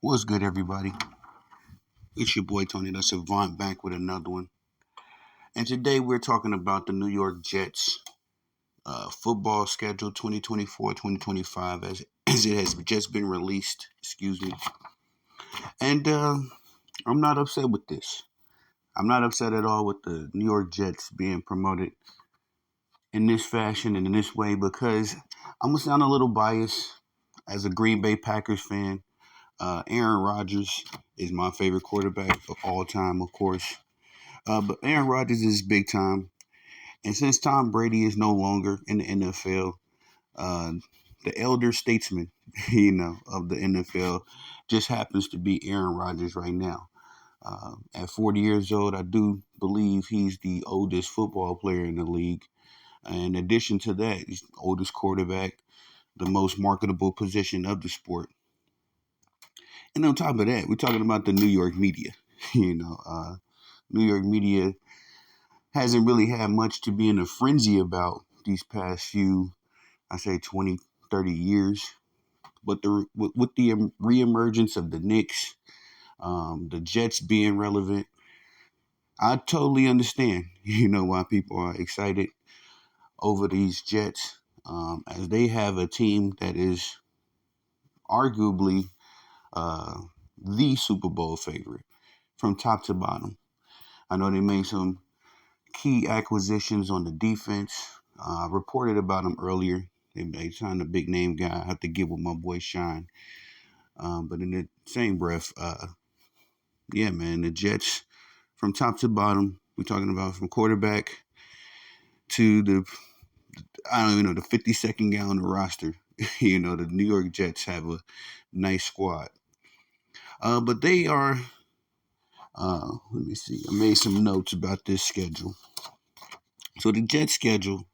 What's good, everybody? It's your boy Tony, the SAVANT, back with another one. And today we're talking about the New York Jets football schedule 2024-2025 as it has just been released. Excuse me. And I'm not upset with this. I'm not upset at all with the New York Jets being promoted in this fashion and in this way because I'm going to sound a little biased as a Green Bay Packers fan. Aaron Rodgers is my favorite quarterback of all time, of course. But Aaron Rodgers is big time. And since Tom Brady is no longer in the NFL, uh, the elder statesman, of the NFL just happens to be Aaron Rodgers right now. At 40 years old, I do believe he's the oldest football player in the league. In addition to that, he's the oldest quarterback, the most marketable position of the sport. And on top of that, we're talking about the New York media. New York media hasn't really had much to be in a frenzy about these past few, I say 20, 30 years. But with the reemergence of the Knicks, the Jets being relevant, I totally understand, why people are excited over these Jets, as they have a team that is arguably the Super Bowl favorite from top to bottom. I know they made some key acquisitions on the defense. Reported about them earlier. They signed a big name guy. I have to give with my boy Shine. But in the same breath, yeah, man, the Jets from top to bottom. We're talking about from quarterback to I don't even know, the 52nd guy on the roster. The New York Jets have a nice squad. But they are, let me see, I made some notes about this schedule. So the Jets schedule,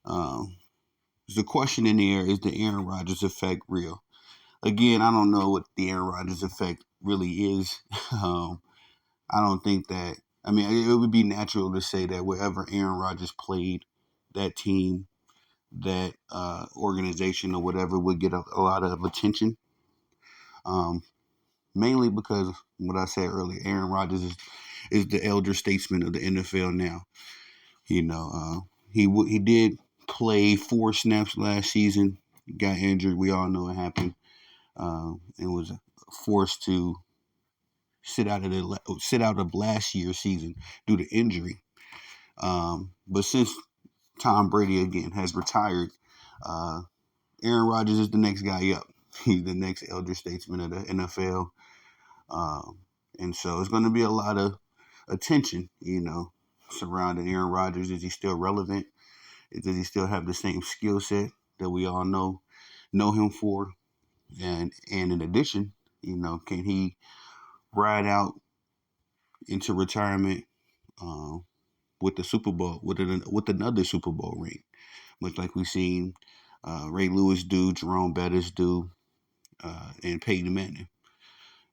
the question in the air is the Aaron Rodgers effect real? Again, I don't know what the Aaron Rodgers effect really is. I don't think that. I mean, it would be natural to say that wherever Aaron Rodgers played, that team, that organization, or whatever would get a lot of attention. Mainly because what I said earlier, Aaron Rodgers is the elder statesman of the NFL now. He did play 4 snaps last season. Got injured. We all know what happened. And was forced to sit out of last year's season due to injury. But since Tom Brady again has retired, Aaron Rodgers is the next guy up. He's the next elder statesman of the NFL. And so it's going to be a lot of attention, surrounding Aaron Rodgers. Is he still relevant? Does he still have the same skill set that we all know him for? And in addition, can he ride out into retirement with the Super Bowl, with another Super Bowl ring, much like we've seen Ray Lewis do, Jerome Bettis do, and Peyton Manning.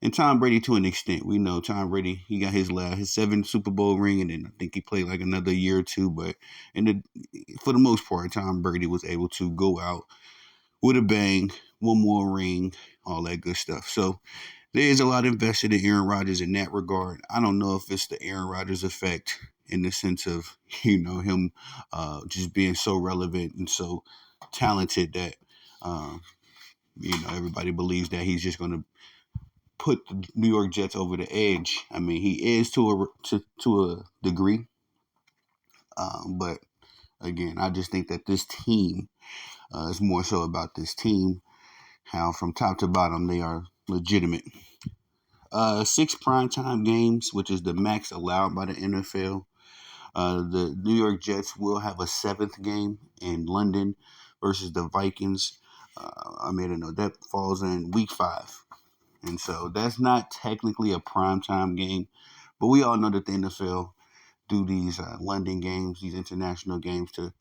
And Tom Brady to an extent. We know Tom Brady, he got his 7th Super Bowl ring, and then I think he played like another year or two. But for the most part, Tom Brady was able to go out with a bang, one more ring, all that good stuff. So there's a lot invested in Aaron Rodgers in that regard. I don't know if it's the Aaron Rodgers effect in the sense of, him just being so relevant and so talented that, everybody believes that he's just going to put the New York Jets over the edge. I mean, he is to a degree. But again, I just think that this team is more so about this team, how from top to bottom they are legitimate. 6 primetime games, which is the max allowed by the NFL. The New York Jets will have a 7th game in London versus the Vikings. I made a note that falls in week 5. And so that's not technically a primetime game, but we all know that the NFL do these London games, these international games to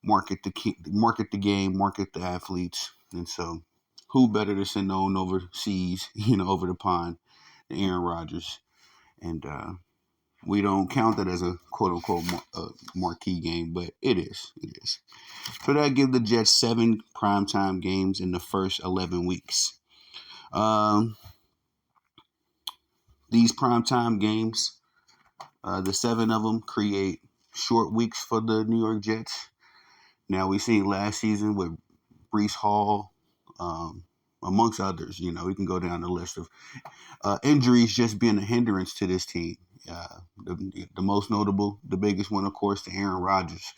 market the game, market the athletes. And so who better to send on overseas, over the pond than Aaron Rodgers? And we don't count that as a quote-unquote marquee game, but it is. It is. So that gives the Jets 7 primetime games in the first 11 weeks. These primetime games, the 7 of them, create short weeks for the New York Jets. Now, we seen last season with Breece Hall, amongst others. We can go down the list of injuries just being a hindrance to this team. The most notable, the biggest one, of course, to Aaron Rodgers.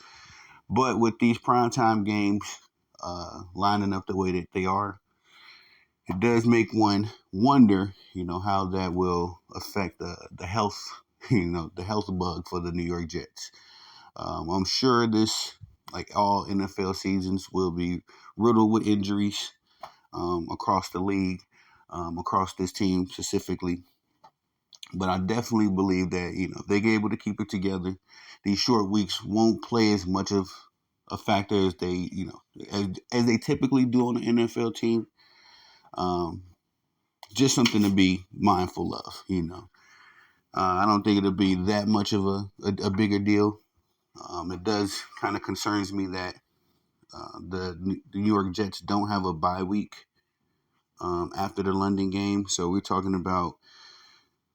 But with these primetime games lining up the way that they are, it does make one wonder, how that will affect the health, the health bug for the New York Jets. I'm sure this, like all NFL seasons, will be riddled with injuries across the league, across this team specifically. But I definitely believe that, if they're able to keep it together, these short weeks won't play as much of a factor as they, as they typically do on an NFL team. Just something to be mindful of. I don't think it'll be that much of a bigger deal. It does kind of concerns me that the New York Jets don't have a bye week after the London game. So we're talking about,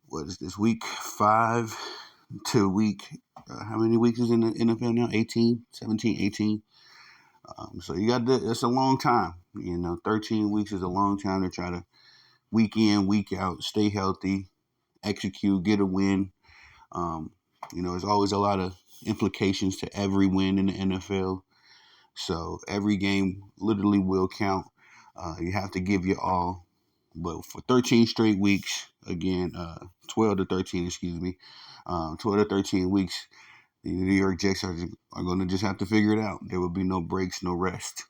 what is this, week 5 to week, how many weeks is in the NFL now? 18, 17, 18. So you got it's a long time. 13 weeks is a long time to try to week in, week out, stay healthy, execute, get a win. There's always a lot of implications to every win in the NFL. So every game literally will count. You have to give your all. But for 13 straight weeks, again, 12 to 13, excuse me, 12 to 13 weeks, the New York Jets are going to just have to figure it out. There will be no breaks, no rest.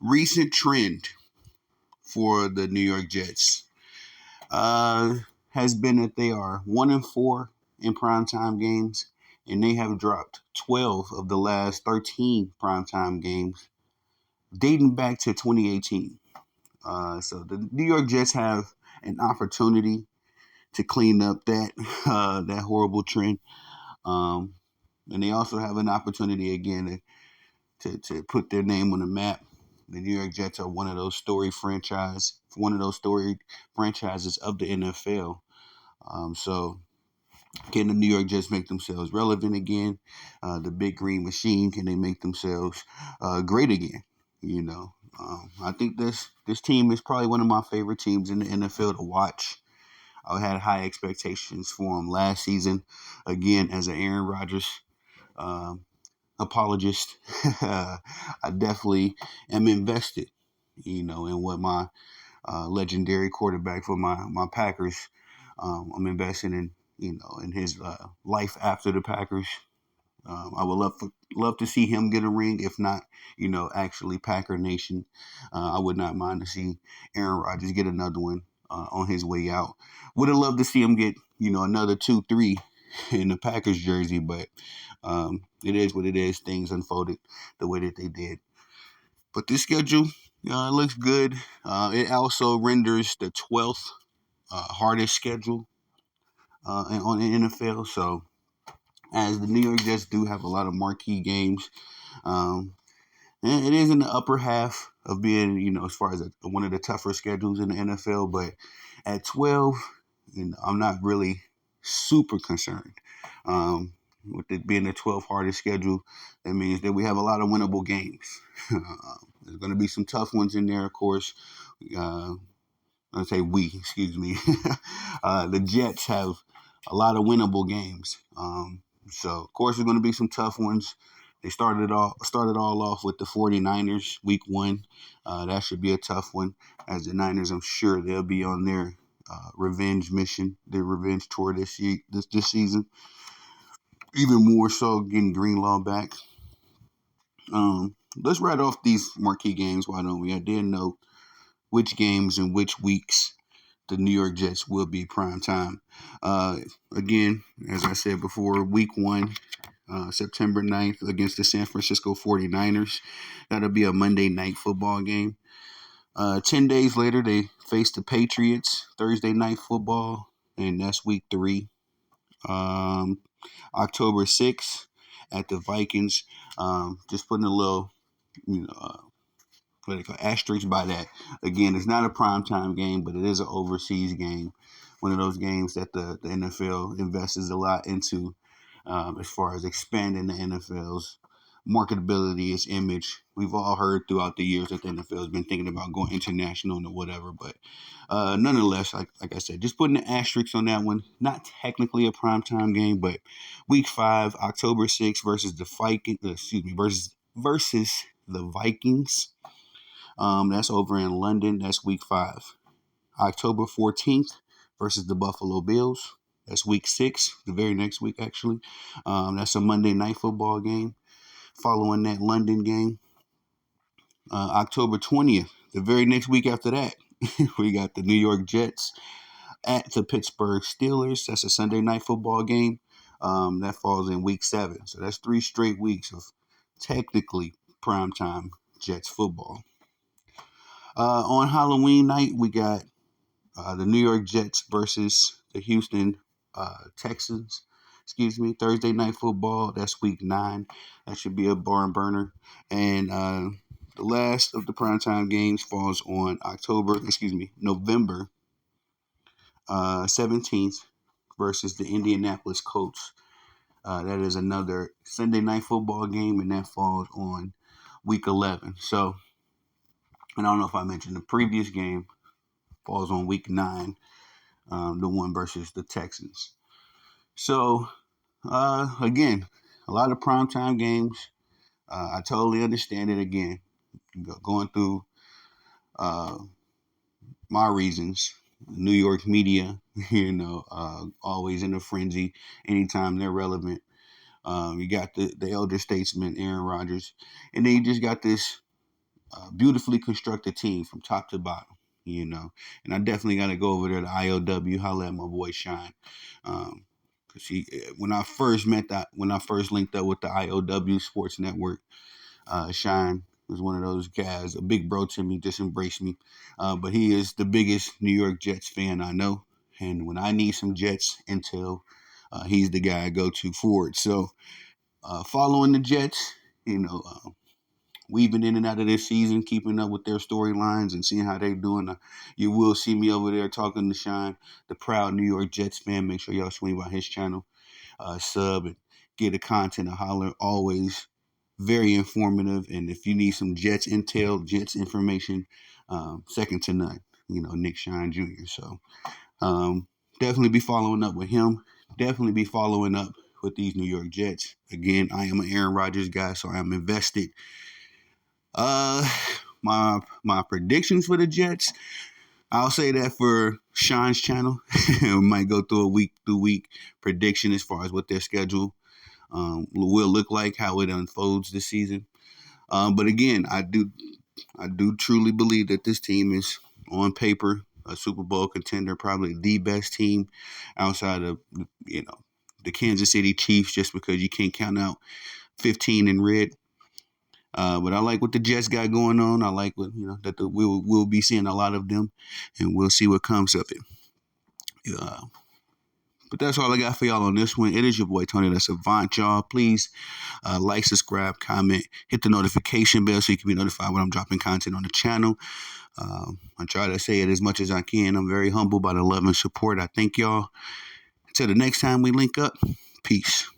Recent trend for the New York Jets has been that they are 1-4 in primetime games, and they have dropped 12 of the last 13 primetime games, dating back to 2018. So the New York Jets have an opportunity to clean up that horrible trend, and they also have an opportunity again to put their name on the map. The New York Jets are one of those storied franchises of the NFL. So can the New York Jets make themselves relevant again? The big green machine, can they make themselves great again? I think this team is probably one of my favorite teams in the NFL to watch. I had high expectations for them last season. Again, as an Aaron Rodgers apologist, I definitely am invested, in what my legendary quarterback for my Packers. I'm invested in, in his life after the Packers. I would love to see him get a ring. If not, actually Packer Nation. I would not mind to see Aaron Rodgers get another one on his way out. Would have loved to see him get, another 2-3 in the Packers jersey, but it is what it is. Things unfolded the way that they did. But this schedule, it looks good. It also renders the 12th hardest schedule on the NFL. So, as the New York Jets do have a lot of marquee games, and it is in the upper half of being, as far as one of the tougher schedules in the NFL. But at 12, I'm not really super concerned. With it being the 12th hardest schedule, that means that we have a lot of winnable games. There's going to be some tough ones in there, of course. Excuse me. The Jets have a lot of winnable games. So, of course, there's going to be some tough ones. They started all off with the 49ers week 1. That should be a tough one. As the Niners, I'm sure they'll be on their revenge mission, their revenge tour this season. Even more so, getting Greenlaw back. Let's write off these marquee games. Why don't we? I didn't know which games and which weeks the New York Jets will be prime time. Again, as I said before, week 1, September 9th against the San Francisco 49ers. That'll be a Monday night football game. 10 days later, they face the Patriots, Thursday night football, and that's week 3. October 6th at the Vikings. Just putting a little, what they call asterisk by that. Again, it's not a primetime game, but it is an overseas game. One of those games that the NFL invests a lot into as far as expanding the NFL's marketability, its image. We've all heard throughout the years that the NFL has been thinking about going international and whatever, but nonetheless, like I said, just putting an asterisk on that one. Not technically a primetime game, but Week 5, October 6th versus the Vikings. Versus the Vikings. That's over in London. That's Week 5. October 14th versus the Buffalo Bills. That's Week 6, the very next week, actually. That's a Monday Night Football game. Following that London game, October 20th, the very next week after that, we got the New York Jets at the Pittsburgh Steelers. That's a Sunday Night Football game. That falls in Week 7. So that's 3 straight weeks of technically primetime Jets football. On Halloween night, we got the New York Jets versus the Houston Texans. Thursday Night Football. That's Week 9. That should be a barn burner. And the last of the primetime games falls on November 17th versus the Indianapolis Colts. That is another Sunday Night Football game, and that falls on Week 11. So, and I don't know if I mentioned the previous game falls on Week 9, the one versus the Texans. So, again, a lot of primetime games. I totally understand it. Again, going through my reasons. New York media, always in a frenzy anytime they're relevant. You got the elder statesman, Aaron Rodgers, and then you just got this beautifully constructed team from top to bottom, And I definitely got to go over there to IOW, holla at my boy Shine. Cause when I first linked up with the IOW Sports Network, Shine was one of those guys, a big bro to me, just embraced me. But he is the biggest New York Jets fan I know. And when I need some Jets intel, he's the guy I go to for it. So following the Jets, weaving in and out of this season, keeping up with their storylines and seeing how they're doing. You will see me over there talking to Shine, the proud New York Jets fan. Make sure y'all swing by his channel, sub, and get the content and holler. Always very informative. And if you need some Jets intel, Jets information, second to none. Nick Shine Jr. So definitely be following up with him. Definitely be following up with these New York Jets. Again, I am an Aaron Rodgers guy, so I'm invested. My predictions for the Jets, I'll say that for Sean's channel. We might go through a week-to-week prediction as far as what their schedule will look like, how it unfolds this season. But again, I do truly believe that this team is on paper a Super Bowl contender, probably the best team outside of the Kansas City Chiefs, just because you can't count out 15 in red. But I like what the Jets got going on. I like what that we'll be seeing a lot of them, and we'll see what comes of it. But that's all I got for y'all on this one. It is your boy Tony, the SAVANT, y'all. Please like, subscribe, comment, hit the notification bell so you can be notified when I'm dropping content on the channel. I try to say it as much as I can. I'm very humbled by the love and support. I thank y'all. Until the next time we link up, peace.